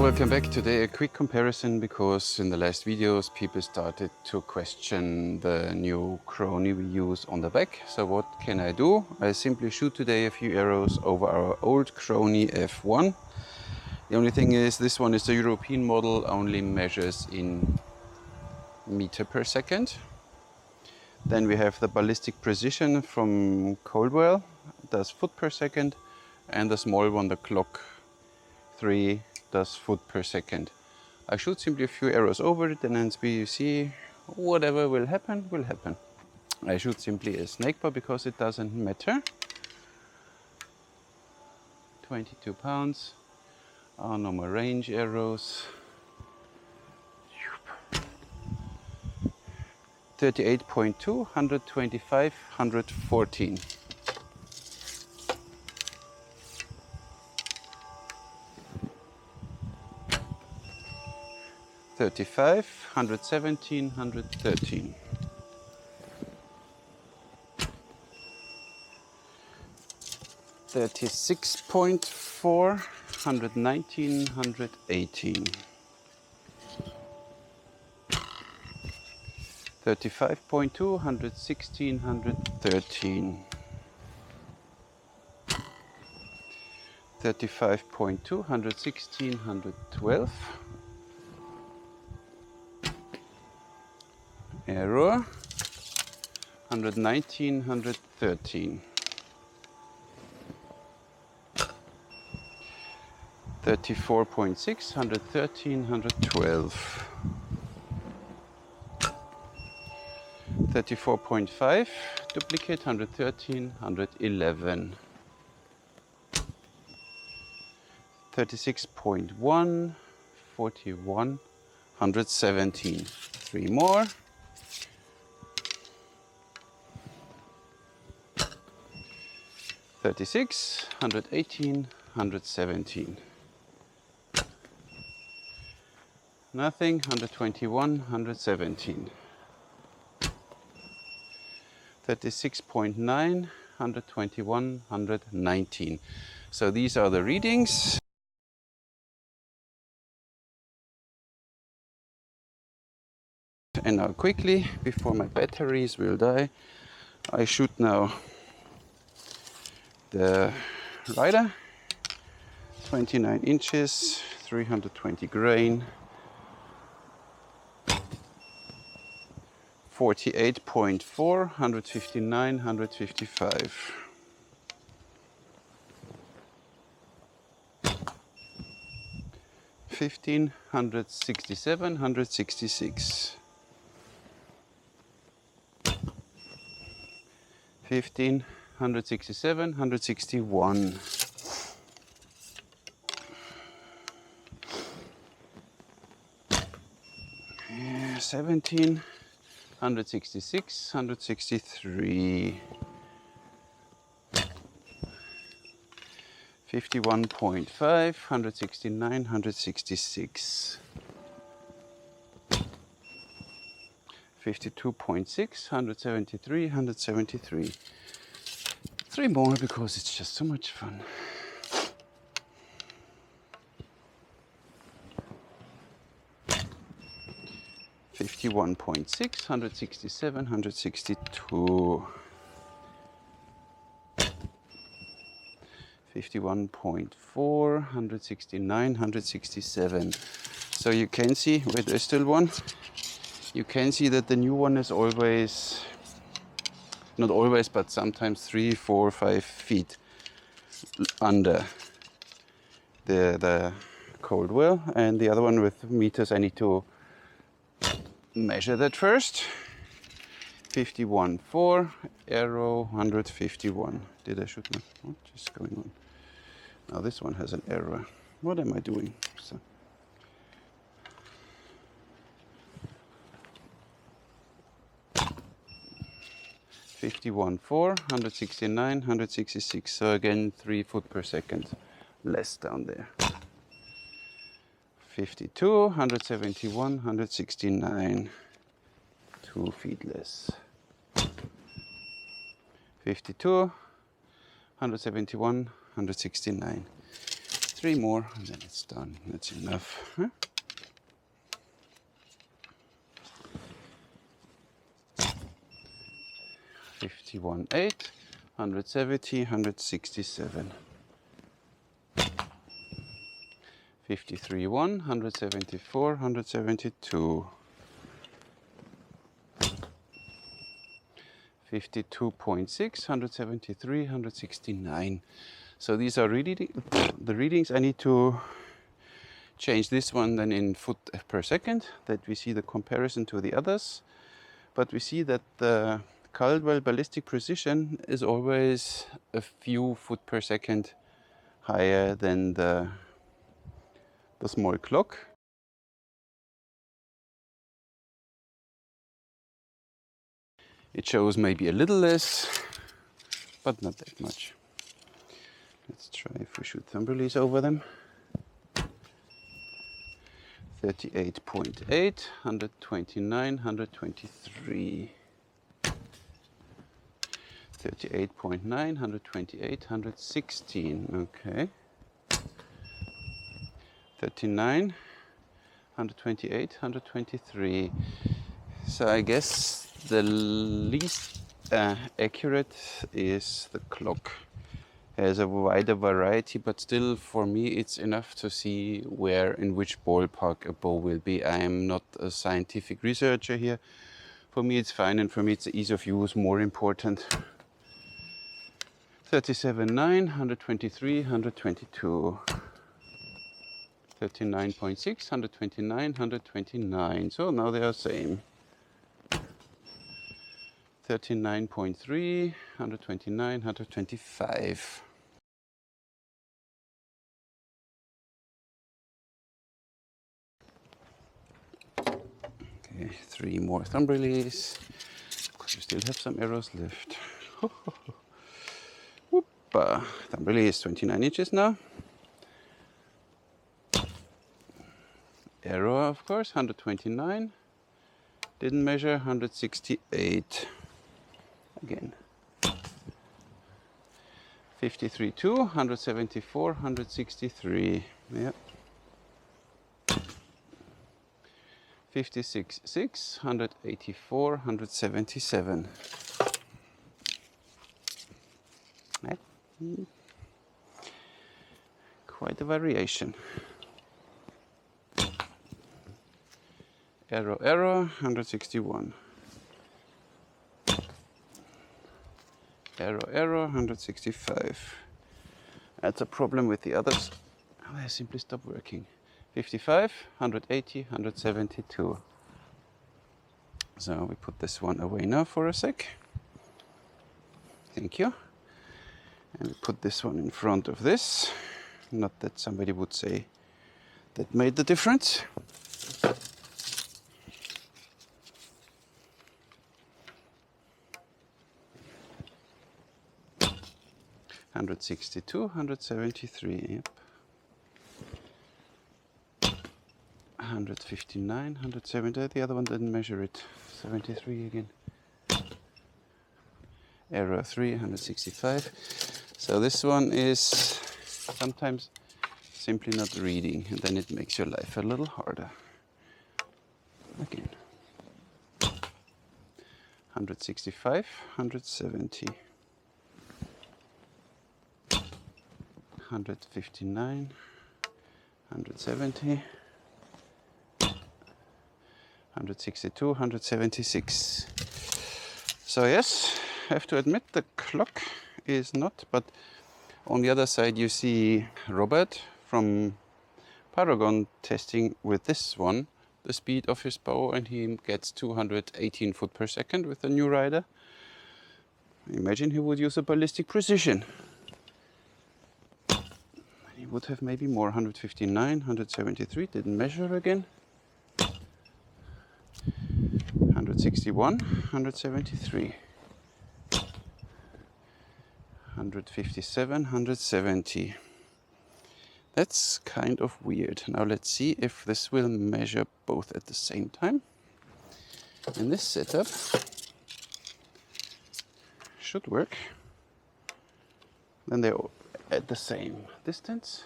welcome back. Today a quick comparison, because in the last videos people started to question the new Chrony we use on the back. So what can I do? I simply shoot today a few arrows over our old Chrony F1. The only thing is, this one is the European model, only measures in meter per second. Then we have the ballistic precision from Coldwell, does foot per second, and the small one, the Clock 3, does foot per second. I shoot simply a few arrows over it, and then you see whatever will happen, will happen. I shoot simply a snake bow because it doesn't matter. 22 pounds. Our normal range arrows. 38.2, 125, 114. 35, 117, 113. 36.4, 119, 118. 35.2, 116, 113. 35.2, 116, 112. Error 119, 113. 34.6, 113, 112. 34.5, duplicate 113, 111. 36.1, 41, 117. 3 more. 36, 118, 117. Nothing, 121, 117. 36.9, 121, 119. So these are the readings. And now quickly, before my batteries will die, I shoot now the rider, 29 inches, 320 grain, 48.4, 159, 155. 15, 167, 166. 15, 167, 161. 17, 166, 163. 51.5, 169, 166. 52.6, 173, 173. 3 more because it's just so much fun. 51.6, 167, 162. 51.4, 169, 167. So you can see, wait, there's still one. You can see that the new one is always, not always, but sometimes 3, 4, 5 feet under the Coldwell, and the other one with meters, I need to measure that first. 51.4, arrow 151. Did I shoot? What is going on? Now this one has an error. What am I doing? So, .4, 169, 166. So again, 3 foot per second less down there. 52, 171, 169. 2 feet less. 52, 171, 169. 3 more, and then it's done. That's enough. Huh? $51.8, 170, 167. 53.1, 174, 172. 52.6, 173, 169. So these are really the readings. I need to change this one then in foot per second, that we see the comparison to the others. But we see that the Caldwell ballistic precision is always a few foot per second higher than the small clock. It shows maybe a little less, but not that much. Let's try if we shoot thumb release over them. 38.8, 129, 123. 38.9, 128, 116. Okay. 39, 128, 123. So I guess the least accurate is the clock. Has a wider variety, but still for me it's enough to see where, in which ballpark a bow will be. I am not a scientific researcher here. For me it's fine, and for me it's the ease of use more important. 37.9, 123, 122. 39.6, 129, 129. So now they are same. 39.3, 129, 125. Okay, 3 more thumb release. Because we still have some arrows left. Whoopa. Thumb release 29 inches now. Arrow, of course, 129. Didn't measure, 168. Again. 53.2, 174, 163. Yep. 56.6, 184, 177. Quite a variation. Arrow, 161. Arrow, 165. That's a problem with the others. They simply stop working. 55, 180, 172. So we put this one away now for a sec. Thank you. And we put this one in front of this. Not that somebody would say that made the difference. $162, 173, yep. 159, 170, the other one didn't measure it. 73 again. Error 3, 165. So this one is sometimes simply not reading, and then it makes your life a little harder. Again. 165, 170. 159, 170, 162, 176. So yes, I have to admit the clock is not, but on the other side you see Robert from Paragon testing with this one, the speed of his bow, and he gets 218 foot per second with the new rider. Imagine he would use a ballistic precision. He would have maybe more. 159, 173, didn't measure again. 161, 173. 157, 170. That's kind of weird. Now let's see if this will measure both at the same time. And this setup should work. Then they're at the same distance.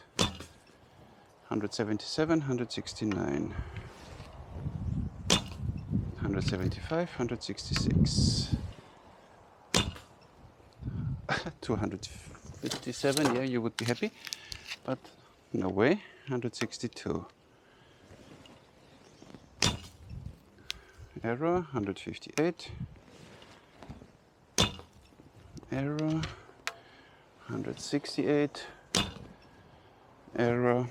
177, 169, 175, 166, 257, yeah, you would be happy, but no way. 162, error. 158, error. 168, error.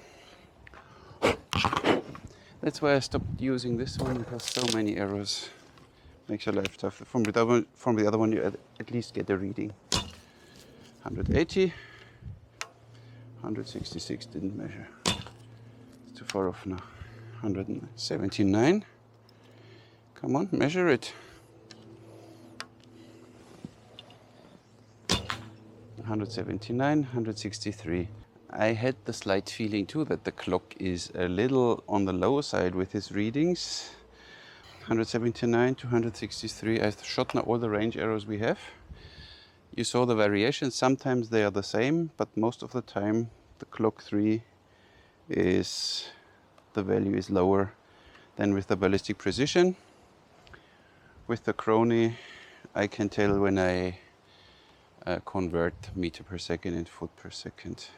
That's why I stopped using this one, because so many errors makes your life tough. From the other one you at least get a reading. 180, 166 didn't measure. It's too far off now. 179. Come on, measure it. 179, 163. I had the slight feeling too that the clock is a little on the low side with his readings. 179 to 163. I've shot now all the range arrows we have. You saw the variations. Sometimes they are the same, but most of the time the clock 3 is, the value is lower than with the ballistic precision. With the Chrony, I can tell when I convert meter per second and foot per second.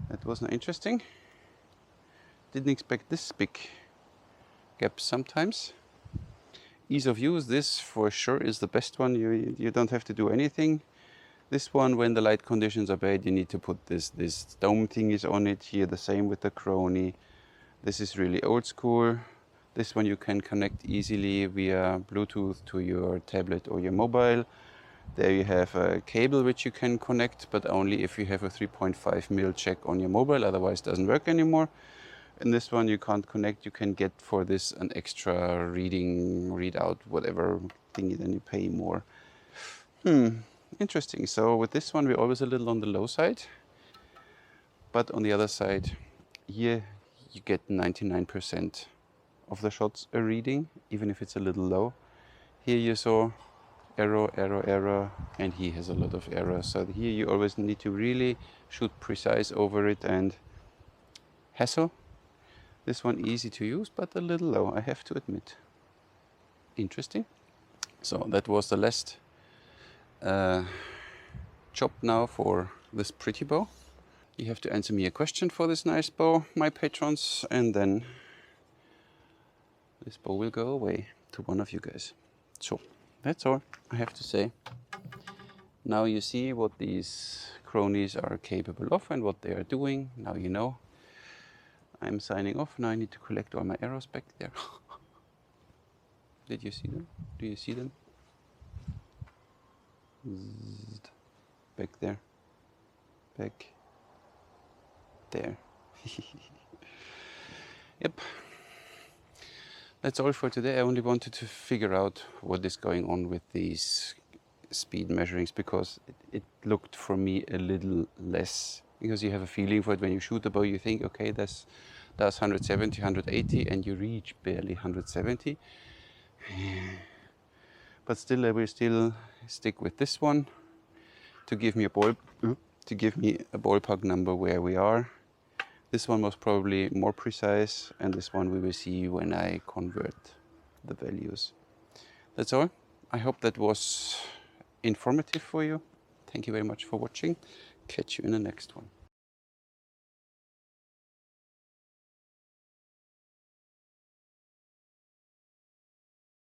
That was not interesting. Didn't expect this big gap sometimes. Ease of use, this for sure is the best one. You don't have to do anything. This one, when the light conditions are bad, you need to put this dome thing is on it. Here the same with the Chrony. This is really old school. This one you can connect easily via Bluetooth to your tablet or your mobile. There you have a cable which you can connect, but only if you have a 3.5mm jack on your mobile, otherwise it doesn't work anymore. And this one you can't connect. You can get for this an extra readout, whatever thingy, then you pay more. Interesting. So with this one we're always a little on the low side, but on the other side, here you get 99% of the shots a reading, even if it's a little low. Here you saw error, error, error, and he has a lot of error. So here you always need to really shoot precise over it and hassle. This one easy to use, but a little low, I have to admit. Interesting. So that was the last job now for this pretty bow. You have to answer me a question for this nice bow, my patrons, and then this bow will go away to one of you guys. So that's all I have to say. Now you see what these Chronies are capable of and what they are doing. Now you know. I'm signing off. Now I need to collect all my arrows back there. Did you see them? Do you see them? Back there. Back there. Yep. That's all for today. I only wanted to figure out what is going on with these speed measurings, because it looked for me a little less, because you have a feeling for it when you shoot the bow. You think, okay, that's 170, 180, and you reach barely 170. But still, I will still stick with this one to give me a ballpark number where we are. This one was probably more precise, and this one we will see when I convert the values. That's all. I hope that was informative for you. Thank you very much for watching. Catch you in the next one.